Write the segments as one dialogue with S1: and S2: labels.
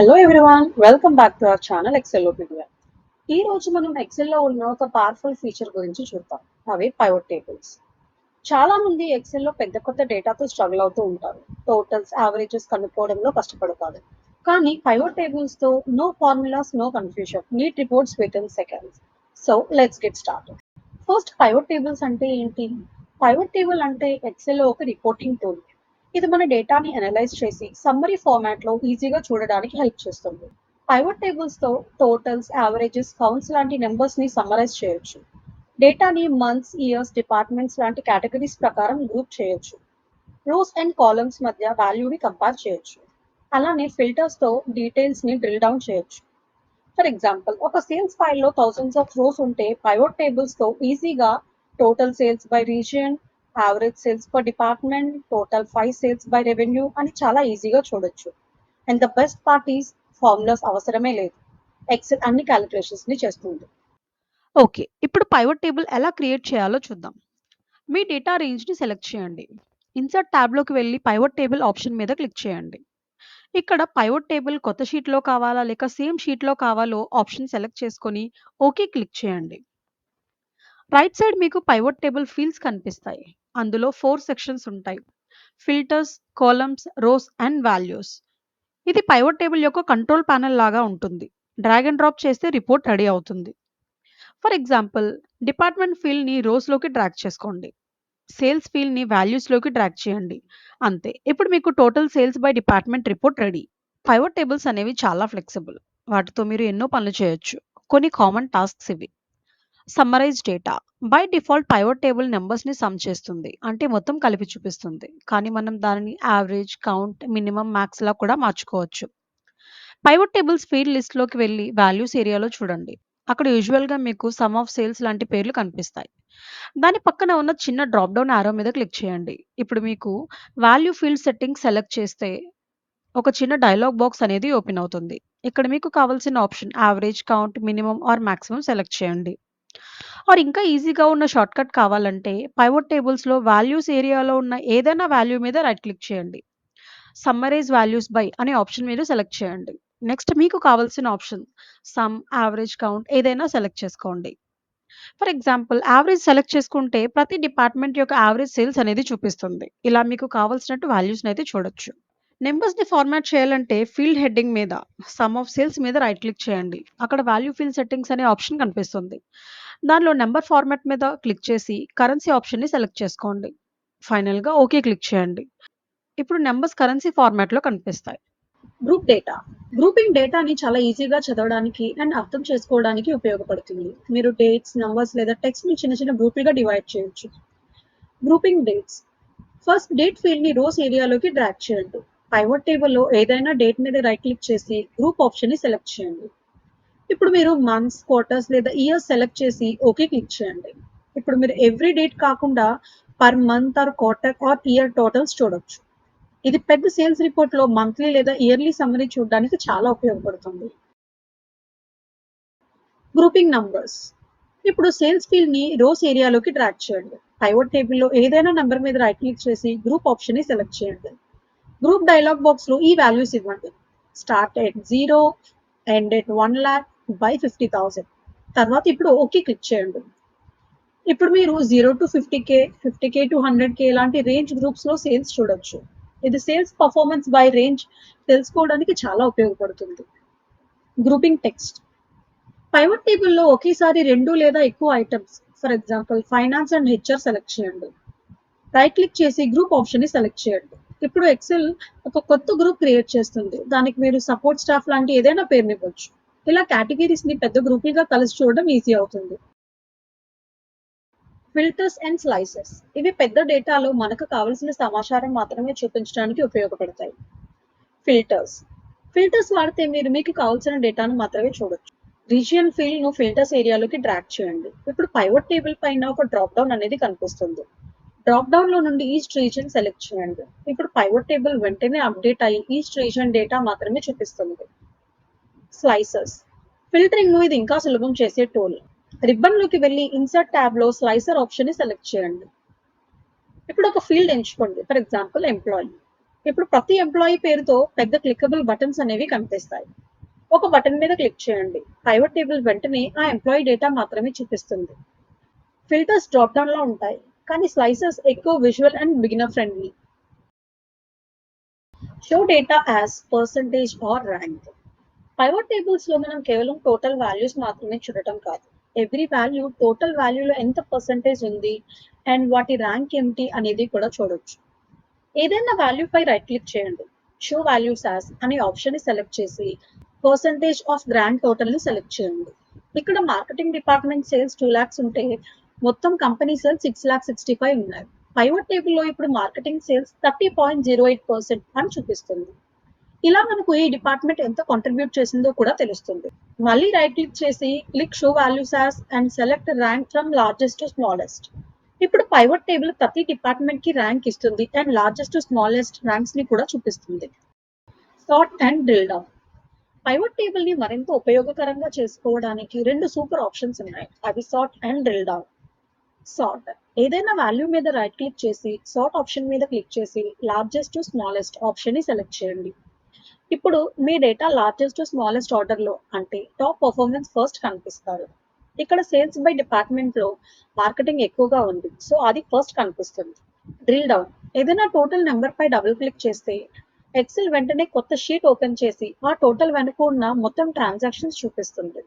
S1: Hello everyone, welcome back to our channel Excelopedia. ఈ రోజు మనం ఎక్సెల్లో ఉన్న ఒక పవర్ఫుల్ ఫీచర్ గురించి చూద్దాం. అవి పైవట్ టేబుల్స్. చాలా మంది ఎక్సెల్లో పెద్ద కొత్త డేటాతో స్ట్రగుల్ అవుతూ ఉంటారు. టోటల్స్, యావరేజెస్ కనుక్కోవడంలో కష్టపడతారు. కానీ పైవట్ టేబుల్స్ తో no formulas, no confusion, neat reports within seconds. So let's get started. First, pivot tables అంటే ఏంటి? పైవట్ టేబుల్ అంటే ఎక్సెల్లో ఒక రిపోర్టింగ్ టూల్. ఇది మన డేటాని అనలైజ్ చేసి సమ్మరీ ఫార్మాట్ లో ఈజీగా చూడడానికి హెల్ప్ చేస్తుంది. పైవట్ టేబుల్స్ తో టోటల్స్, యావరేజెస్, కౌంట్స్ లాంటి నెంబర్స్ ని సమ్మరైజ్ చేయొచ్చు. డేటాని మంత్స్, ఇయర్స్, డిపార్ట్మెంట్స్ లాంటి కేటగిరీస్ ప్రకారం గ్రూప్ చేయొచ్చు. రోస్ అండ్ కాలమ్స్ మధ్య వాల్యూని కంపేర్ చేయొచ్చు. అలానే ఫిల్టర్స్ తో డీటెయిల్స్ ని డ్రిల్ డౌన్ చేయొచ్చు. ఫర్ ఎగ్జాంపుల్, ఒక సేల్స్ ఫైల్లో థౌసండ్స్ ఆఫ్ రోస్ ఉంటే పైవట్ టేబుల్స్ తో ఈజీగా total sales by region, average sales per department, total 5 sales by revenue అని చాలా ఈజీగా చూడొచ్చు. And the best part is, formulas అవసరమే లేదు. ఎక్సెల్ అన్ని క్యాలిక్యులేషన్స్ ని చేస్తుంది.
S2: ఓకే. ఇప్పుడు పైవట్ టేబుల్ ఎలా క్రియేట్ చేయాలో చూద్దాం. మీ డేటా రేంజ్‌ని సెలెక్ట్ చేయండి. ఇన్సర్ట్ ట్యాబ్‌లోకి వెళ్లి పైవట్ టేబుల్ ఆప్షన్ మీద క్లిక్ చేయండి. ఇక్కడ పైవట్ టేబుల్ కొత్త షీట్‌లో కావాలా లేక సేమ్ షీట్‌లో కావాలో ఆప్షన్ సెలెక్ట్ చేసుకొని ఓకే క్లిక్ చేయండి. రైట్ సైడ్ మీకు పైవట్ టేబుల్ ఫీల్డ్స్ కనిపిస్తాయి. అందులో 4 సెక్షన్స్ ఉంటాయి. Filters, columns, rows and values. ఇది పైవట్ టేబుల్ యొక్క కంట్రోల్ ప్యానెల్ లాగా ఉంటుంది. డ్రాగ్ అండ్ డ్రాప్ చేస్తే రిపోర్ట్ రెడీ అవుతుంది. ఫర్ ఎగ్జాంపుల్, డిపార్ట్మెంట్ ఫీల్డ్‌ని రోస్‌లోకి డ్రాగ్ చేసుకోండి. సేల్స్ ఫీల్డ్‌ని వాల్యూస్‌లోకి డ్రాగ్ చేయండి. అంతే. ఇప్పుడు మీకు total sales by department report ready. Pivot tables అనేవి చాలా ఫ్లెక్సిబుల్. వాటితో మీరు ఎన్నో పనులు చేయొచ్చు. కొన్ని కామన్ టాస్క్స్ ఇవి. Summarize data. By default pivot table నంబర్స్‌ని సమ్ చేస్తుంది. అంటే మొత్తం కలిపి చూపిస్తుంది. కానీ మనం దానిని యావరేజ్, కౌంట్, మినిమమ్, మాక్స్‌లా కూడా మార్చుకోవచ్చు. పైవట్ టేబుల్స్ ఫీల్డ్ లిస్ట్‌లోకి వెళ్లి వాల్యూస్ ఏరియాలో చూడండి. అక్కడ యూజువల్‌గా మీకు సమ్ ఆఫ్ సేల్స్ లాంటి పేర్లు కనిపిస్తాయి. దాని పక్కన ఉన్న చిన్న డ్రాప్ డౌన్ యారో మీద క్లిక్ చేయండి. ఇప్పుడు మీకు వాల్యూ ఫీల్డ్ సెట్టింగ్స్ సెలెక్ట్ చేస్తే ఒక చిన్న డైలాగ్ బాక్స్ అనేది ఓపెన్ అవుతుంది. ఇక్కడ మీకు కావాల్సిన option average, count, minimum or maximum select చేయండి. ఆర్ ఇంకా ఈజీగా ఉన్న షార్ట్‌కట్ కావాలంటే పైవట్ టేబుల్స్‌లో వాల్యూస్ ఏరియాలో ఉన్న ఏదైనా వాల్యూ మీద రైట్ క్లిక్ చేయండి. సమ్మరైజ్ వాల్యూస్ బై అనే ఆప్షన్ మీద సెలెక్ట్ చేయండి. నెక్స్ట్ మీకు కావాల్సిన ఆప్షన్ సమ్, యావరేజ్, కౌంట్ ఏదైనా సెలెక్ట్ చేసుకోండి. ఫర్ ఎగ్జాంపుల్, యావరేజ్ సెలెక్ట్ చేసుకుంటే ప్రతి డిపార్ట్మెంట్ యొక్క యావరేజ్ సేల్స్ అనేది చూపిస్తుంది. ఇలా మీకు కావాల్సినట్టు వాల్యూస్‌ని అయితే చూడొచ్చు. నంబర్స్‌ని ఫార్మాట్ చేయాలంటే ఫీల్డ్ హెడ్డింగ్ మీద సమ్ ఆఫ్ సేల్స్ మీద రైట్ క్లిక్ చేయండి. అక్కడ వాల్యూ ఫీల్డ్ సెట్టింగ్స్ అనే ఆప్షన్ కనిపిస్తుంది. దానిలో నంబర్ ఫార్మాట్ మీద క్లిక్ చేసి కరెన్సీ ఆప్షన్‌ని సెలెక్ట్ చేసుకోండి. ఫైనల్‌గా ఓకే క్లిక్ చేయండి. ఇప్పుడు నంబర్స్ కరెన్సీ ఫార్మాట్‌లో కనిపిస్తాయి.
S1: Group data. గ్రూపింగ్ డేటాని చాలా ఈజీగా చదవడానికి అండ్ అర్థం చేసుకోవడానికి ఉపయోగపడుతుంది. మీరు డేట్స్, నంబర్స్ లేదా టెక్స్ట్ ని చిన్న చిన్న గ్రూపులుగా డివైడ్ చేయొచ్చు. Grouping dates. First date field ని రోస్ ఏరియాలోకి డ్రాగ్ చేయండి. పైవట్ టేబుల్లో ఏదైనా డేట్ మీద రైట్ క్లిక్ చేసి గ్రూప్ ఆప్షన్ ని సెలెక్ట్ చేయండి. ఇప్పుడు మీరు మంత్స్, క్వార్టర్స్ లేదా ఇయర్స్ సెలెక్ట్ చేసి ఓకే క్లిక్ చేయండి. ఇప్పుడు మీరు ఎవ్రీ డేట్ కాకుండా per month or quarter are year totals చూడొచ్చు. ఇది పెద్ద సేల్స్ రిపోర్ట్ లో మంత్లీ లేదా ఇయర్లీ సమ్మరీ చూడడానికి చాలా ఉపయోగపడుతుంది. Grouping numbers. ఇప్పుడు సేల్స్ ఫీల్డ్ ని రోస్ ఏరియాలోకి డ్రాగ్ చేయండి. పైవట్ టేబుల్లో ఏదైనా నంబర్ మీద రైట్ క్లిక్ చేసి గ్రూప్ ఆప్షన్ ని సెలెక్ట్ చేయండి. గ్రూప్ డైలాగ్ బాక్స్ లో ఈ వాల్యూస్ ఇవ్వండి. Start at 0, end at 1 lakh, by 50,000. తర్వాత ఇప్పుడు ఓకే క్లిక్ చేయండి. ఇప్పుడు మీరు 0 to 50K, 50K to 100K లాంటి రేంజ్ గ్రూప్స్ లో సేల్స్ చూడొచ్చు. ఇది సేల్స్ పర్ఫార్మెన్స్ బై రేంజ్ తెలుసుకోవడానికి చాలా ఉపయోగపడుతుంది. Grouping text. పైవట్ టేబుల్లో ఒకేసారి 2 లేదా ఎక్కువ items, for example finance and HR select చేయండి. రైట్ క్లిక్ చేసి గ్రూప్ ఆప్షన్ ని సెలెక్ట్ చేయండి. ఇప్పుడు ఎక్సెల్ ఒక కొత్త గ్రూప్ క్రియేట్ చేస్తుంది. దానికి మీరు సపోర్ట్ స్టాఫ్ లాంటి ఏదైనా పేరునివ్వచ్చు. ఇలా కేటగిరీస్ ని పెద్ద గ్రూపులుగా కలిసి చూడడం ఈజీ అవుతుంది. Filters and slices. ఇవి పెద్ద డేటాలో మనకు కావలసిన సమాచారం మాత్రమే చూపించడానికి ఉపయోగపడతాయి. ఫిల్టర్స్. ఫిల్టర్స్ వాడితే మీరు మీకు కావాల్సిన డేటాను మాత్రమే చూడొచ్చు. రీజియన్ ఫీల్డ్ ను ఫిల్టర్స్ ఏరియాలోకి డ్రాగ్ చేయండి. ఇప్పుడు పైవట్ టేబుల్ పైన ఒక డ్రాప్ డౌన్ అనేది కనిపిస్తుంది. డ్రాప్ డౌన్ లో నుండి ఈస్ట్ రీజియన్ సెలెక్ట్ చేయండి. ఇప్పుడు పైవట్ టేబుల్ వెంటనే అప్డేట్ అయ్యి ఈస్ట్ రీజియన్ డేటా మాత్రమే చూపిస్తుంది. స్లైసర్స్. ఫిల్టరింగ్ ను ఇది ఇంకా సులభం చేసే టూల్. రిబ్బన్ లోకి వెళ్లి ఇన్సర్ట్ ట్యాబ్ లో స్లైసర్ ఆప్షన్ ని సెలెక్ట్ చేయండి. ఇప్పుడు ఒక ఫీల్డ్ ఎంచుకోండి, ఫర్ ఎగ్జాంపుల్ ఎంప్లాయీ. ఇప్పుడు ప్రతి ఎంప్లాయీ పేరుతో పెద్ద క్లికబుల్ బటన్స్ అనేవి కనిపిస్తాయి. ఒక బటన్ మీద క్లిక్ చేయండి. పైవట్ టేబుల్ వెంటనే ఆ ఎంప్లాయీ డేటా మాత్రమే చూపిస్తుంది. ఫిల్టర్స్ డ్రాప్ డౌన్ లో ఉంటాయి, కానీ స్లైసెస్ ఎక్కువ visual and beginner friendly. Show data as percentage or rank. Pivot tables లో మనం కేవలం టోటల్ వాల్యూస్ మాత్రమే చూడటం కాదు, ఎవ్రీ వాల్యూ టోటల్ వాల్యూలో ఎంత పర్సంటేజ్ ఉంది అండ్ వాటి ర్యాంక్ ఏమిటి అనేది కూడా చూడొచ్చు. ఏదైనా వాల్యూ పై రైట్ క్లిక్ చేయండి. షో వాల్యూస్ యాజ్ అనే ఆప్షన్ ని సెలెక్ట్ చేసి పర్సంటేజ్ ఆఫ్ గ్రాండ్ టోటల్ ని సెలెక్ట్ చేయండి. ఇక్కడ మార్కెటింగ్ డిపార్ట్మెంట్ సేల్స్ 2 lakhs ఉంటే మొత్తం కంపెనీ సేల్స్ 6,65,000 ఉన్నాయి. పైవట్ టేబుల్ లో ఇప్పుడు మార్కెటింగ్ సేల్స్ 30.08% అని చూపిస్తుంది. ఇలా మనకు ఈ డిపార్ట్మెంట్ ఎంత కాంట్రిబ్యూట్ చేసిందో కూడా తెలుస్తుంది. మళ్ళీ రైట్ క్లిక్ చేసి click show values as and select rank from largest to smallest. ఇప్పుడు పైవట్ టేబుల్ ప్రతి డిపార్ట్మెంట్ కి ర్యాంక్ ఇస్తుంది and largest to smallest ranks ని కూడా చూపిస్తుంది. Sort and drill down. Pivot table ని మరింత ఉపయోగకరంగా చేసుకోవడానికి 2 సూపర్ ఆప్షన్స్ ఉన్నాయి. అవి sort and drill down. Sort. ఏదైనా వాల్యూ మీద రైట్ క్లిక్ చేసి సార్ట్ ఆప్షన్ మీద క్లిక్ చేసి లార్జెస్ట్ టు స్మాలెస్ట్ ఆప్షన్ ని సెలెక్ట్ చేయండి. ఇప్పుడు మీ data largest to smallest order లో అంటే టాప్ పర్ఫార్మెన్స్ ఫస్ట్ కనిపిస్తారు. ఇక్కడ సేల్స్ బై డిపార్ట్మెంట్ లో మార్కెటింగ్ ఎక్కువగా ఉంది, సో అది ఫస్ట్ కనిపిస్తుంది. Drill down. ఏదైనా టోటల్ నెంబర్ పై డబుల్ క్లిక్ చేస్తే ఎక్సెల్ వెంటనే కొత్త షీట్ ఓపెన్ చేసి ఆ టోటల్ వెనుక ఉన్న మొత్తం ట్రాన్సాక్షన్స్ చూపిస్తుంది.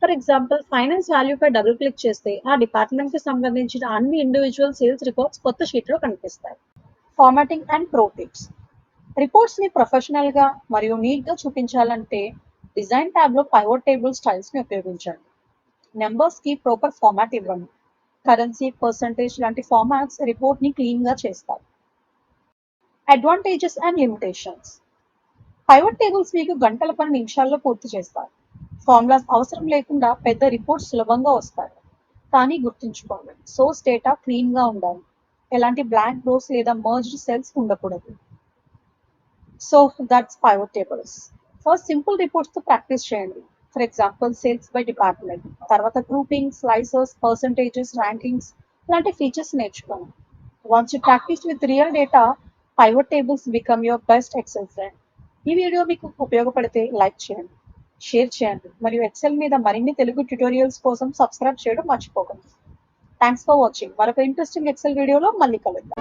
S1: ఫర్ ఎగ్జాంపుల్ ఫైనాన్స్ వాల్యూ పై డబుల్ క్లిక్ చేస్తే ఆ డిపార్ట్మెంట్ కి సంబంధించిన అన్ని ఇండివిజువల్ సేల్స్ రికార్డ్స్ కొత్త షీట్ లో కనిపిస్తాయి. Formatting and pro tips. Reports ని ప్రొఫెషనల్ గా మరియు నీట్ గా చూపించాలంటే డిజైన్ ట్యాబ్ లో పైవట్ టేబుల్ స్టైల్స్ ని ఉపయోగించండి. నెంబర్స్ కి ప్రాపర్ ఫార్మాట్ ఇవ్వండి. కరెన్సీ, పర్సంటేజ్ లాంటి ఫార్మాట్స్ రిపోర్ట్ ని క్లీన్ గా చేస్తాయి. Advantages and limitations. Pivot tables మీకు గంటల పని నిమిషాల్లో పూర్తి చేస్తాయి. ఫార్ములాస్ అవసరం లేకుండా పెద్ద రిపోర్ట్స్ సులభంగా వస్తాయి. కానీ గుర్తుంచుకోండి, సోర్స్ డేటా క్లీన్ గా ఉండాలి. ఎలాంటి బ్లాంక్ రోస్ లేదా మర్జ్డ్ సెల్స్ ఉండకూడదు. So that's pivot tables. First simple reports తో ప్రాక్టీస్ చేయండి. For example sales by department. తర్వాత గ్రూపింగ్, స్లైసెస్, పర్సంటేజెస్, ర్యాంకింగ్స్ లాంటి ఫీచర్స్ నేర్చుకోండి. Once you practice with real data, pivot tables become your best Excel friend. ఈ video మీకు ఉపయోగపడితే like చేయండి, share చేయండి మరియు ఎక్సెల్ మీద మరిన్ని తెలుగు ట్యుటోరియల్స్ కోసం సబ్స్క్రైబ్ చేయడం మర్చిపోకండి. Thanks for watching. మరొక ఇంట్రెస్టింగ్ ఎక్సెల్ వీడియోలో మళ్ళీ కలుద్దాం.